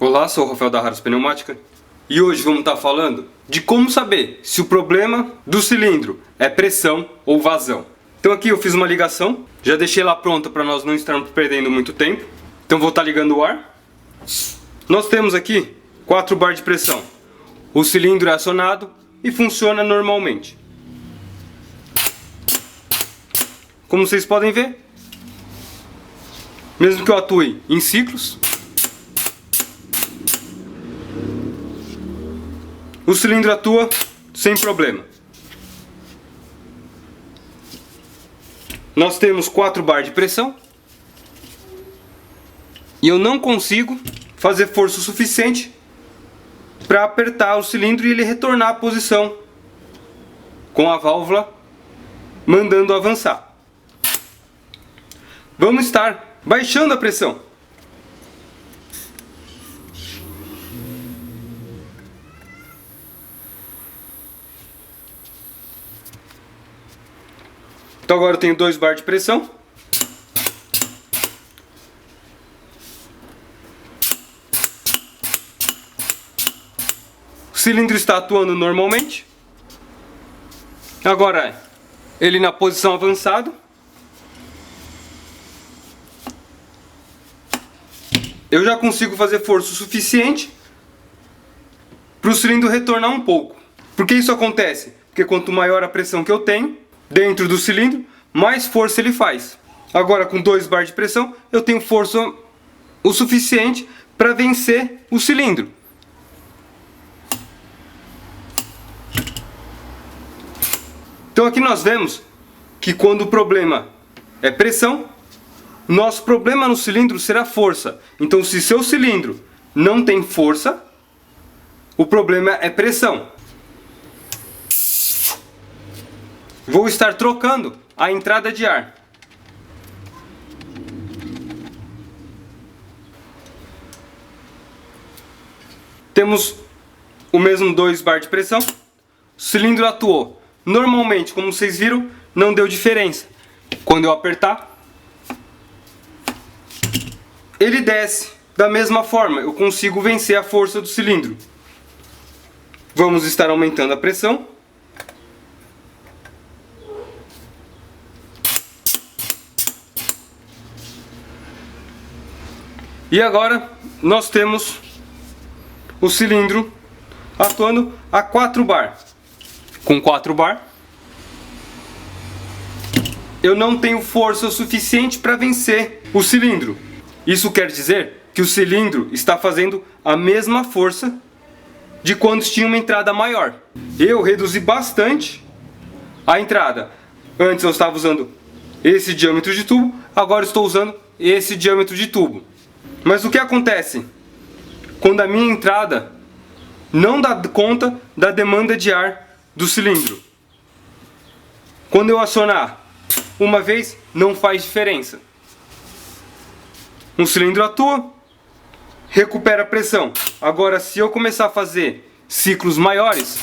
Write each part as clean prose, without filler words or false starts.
Olá, sou o Rafael da Harus Pneumática e hoje vamos estar falando de como saber se o problema do cilindro é pressão ou vazão. Então aqui eu fiz uma ligação, já deixei ela pronta para nós não estarmos perdendo muito tempo. Então vou estar ligando o ar. Nós temos aqui 4 bar de pressão. O cilindro é acionado e funciona normalmente. Como vocês podem ver, mesmo que eu atue em ciclos, o cilindro atua sem problema. Nós temos 4 bar de pressão e eu não consigo fazer força o suficiente para apertar o cilindro e ele retornar à posição com a válvula mandando avançar. Vamos estar baixando a pressão. Então agora eu tenho 2 bar de pressão. O cilindro está atuando normalmente. Agora ele na posição avançada. Eu já consigo fazer força o suficiente para o cilindro retornar um pouco. Por que isso acontece? Porque quanto maior a pressão que eu tenho dentro do cilindro, mais força ele faz. Agora com 2 bar de pressão, eu tenho força o suficiente para vencer o cilindro. Então aqui nós vemos que quando o problema é pressão, nosso problema no cilindro será força. Então se seu cilindro não tem força, o problema é pressão. Vou estar trocando a entrada de ar. Temos o mesmo 2 bar de pressão. O cilindro atuou normalmente, como vocês viram, não deu diferença. Quando eu apertar, ele desce da mesma forma. Eu consigo vencer a força do cilindro. Vamos estar aumentando a pressão. E agora nós temos o cilindro atuando a 4 bar. Com 4 bar, eu não tenho força suficiente para vencer o cilindro. Isso quer dizer que o cilindro está fazendo a mesma força de quando tinha uma entrada maior. Eu reduzi bastante a entrada. Antes eu estava usando esse diâmetro de tubo, agora estou usando esse diâmetro de tubo. Mas o que acontece quando a minha entrada não dá conta da demanda de ar do cilindro? Quando eu acionar uma vez, não faz diferença. Um cilindro atua, recupera a pressão. Agora, se eu começar a fazer ciclos maiores,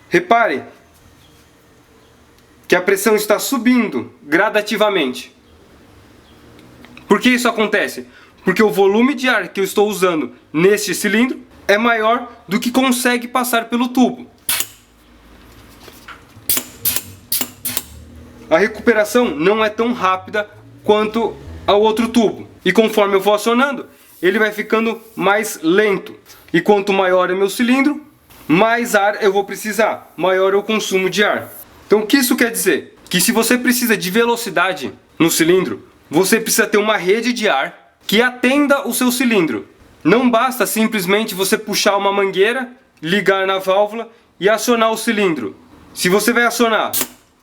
repare que a pressão está subindo gradativamente. Por que isso acontece? Porque o volume de ar que eu estou usando neste cilindro é maior do que consegue passar pelo tubo. A recuperação não é tão rápida quanto ao outro tubo. E conforme eu vou acionando, ele vai ficando mais lento. E quanto maior é meu cilindro, mais ar eu vou precisar, maior é o consumo de ar. Então o que isso quer dizer? Que se você precisa de velocidade no cilindro, você precisa ter uma rede de ar que atenda o seu cilindro. Não basta simplesmente você puxar uma mangueira, ligar na válvula e acionar o cilindro. Se você vai acionar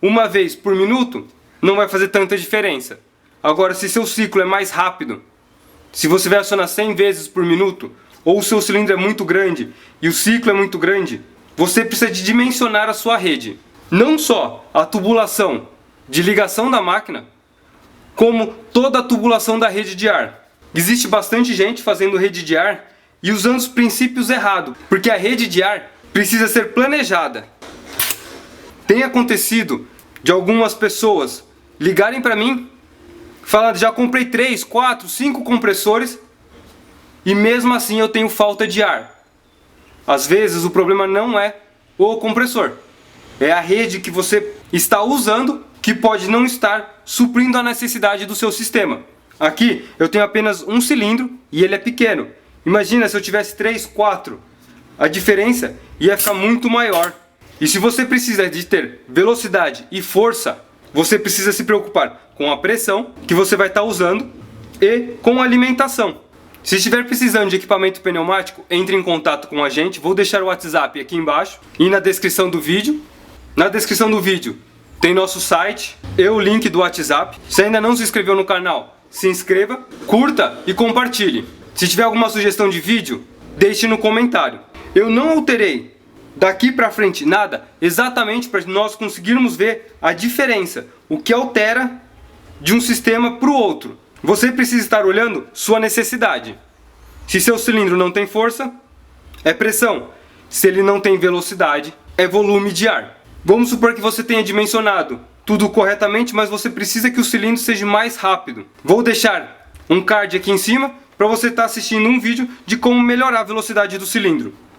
uma vez por minuto, não vai fazer tanta diferença. Agora, se seu ciclo é mais rápido, se você vai acionar 100 vezes por minuto, ou o seu cilindro é muito grande e o ciclo é muito grande, você precisa de dimensionar a sua rede. Não só a tubulação de ligação da máquina, como toda a tubulação da rede de ar. Existe bastante gente fazendo rede de ar e usando os princípios errados, porque a rede de ar precisa ser planejada. Tem acontecido de algumas pessoas ligarem para mim falando, já comprei 3, 4, 5 compressores e mesmo assim eu tenho falta de ar. Às vezes o problema não é o compressor, é a rede que você está usando que pode não estar suprindo a necessidade do seu sistema. Aqui eu tenho apenas um cilindro e ele é pequeno. Imagina se eu tivesse 3, 4, a diferença ia ficar muito maior. E se você precisa de ter velocidade e força, você precisa se preocupar com a pressão que você vai estar usando e com a alimentação. Se estiver precisando de equipamento pneumático, entre em contato com a gente. Vou deixar o WhatsApp aqui embaixo e na descrição do vídeo. Na descrição do vídeo tem nosso site e o link do WhatsApp. Se ainda não se inscreveu no canal, se inscreva, curta e compartilhe. Se tiver alguma sugestão de vídeo, deixe no comentário. Eu não alterei daqui pra frente nada, exatamente para nós conseguirmos ver a diferença, o que altera de um sistema para o outro. Você precisa estar olhando sua necessidade. Se seu cilindro não tem força, é pressão. Se ele não tem velocidade, é volume de ar. Vamos supor que você tenha dimensionado tudo corretamente, mas você precisa que o cilindro seja mais rápido. Vou deixar um card aqui em cima para você estar assistindo um vídeo de como melhorar a velocidade do cilindro.